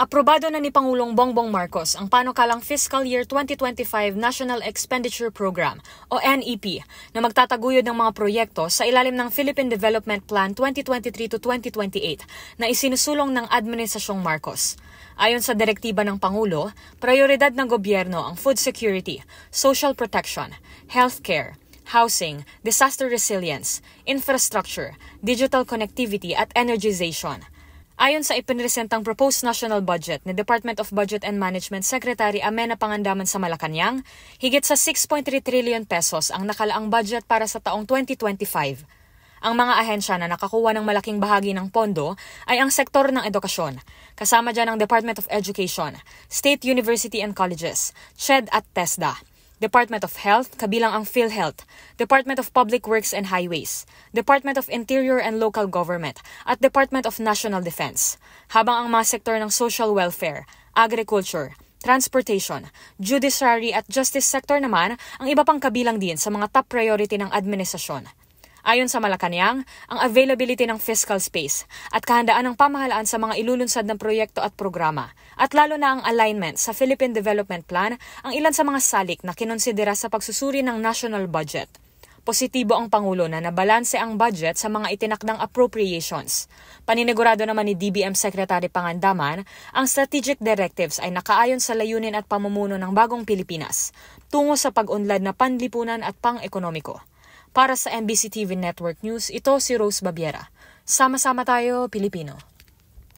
Aprobado na ni Pangulong Bongbong Marcos ang panukalang Fiscal Year 2025 National Expenditure Program o NEP na magtataguyod ng mga proyekto sa ilalim ng Philippine Development Plan 2023 to 2028 na isinusulong ng Administrasyong Marcos. Ayon sa direktiba ng Pangulo, prioridad ng gobyerno ang food security, social protection, healthcare, housing, disaster resilience, infrastructure, digital connectivity at energization. Ayon sa ipinresentang proposed national budget ni Department of Budget and Management Secretary Amenah Pangandaman sa Malacanang, higit sa 6.3 trillion pesos ang nakalaang budget para sa taong 2025. Ang mga ahensya na nakakuha ng malaking bahagi ng pondo ay ang sektor ng edukasyon, kasama dyan ang Department of Education, State University and Colleges, CHED at TESDA, Department of Health, kabilang ang PhilHealth, Department of Public Works and Highways, Department of Interior and Local Government, at Department of National Defense. Habang ang mga sektor ng social welfare, agriculture, transportation, judiciary at justice sector naman ang iba pang kabilang din sa mga top priority ng administrasyon. Ayon sa Malacanang, ang availability ng fiscal space at kahandaan ng pamahalaan sa mga ilulunsad ng proyekto at programa, at lalo na ang alignment sa Philippine Development Plan ang ilan sa mga salik na kinonsidera sa pagsusuri ng national budget. Positibo ang Pangulo na nabalanse ang budget sa mga itinakdang appropriations. Paninigurado naman ni DBM Secretary Pangandaman, ang strategic directives ay nakaayon sa layunin at pamumuno ng bagong Pilipinas, tungo sa pag-unlad na panlipunan at pang-ekonomiko. Para sa MBC TV Network News, ito si Rose Babiera. Sama-sama tayo, Pilipino.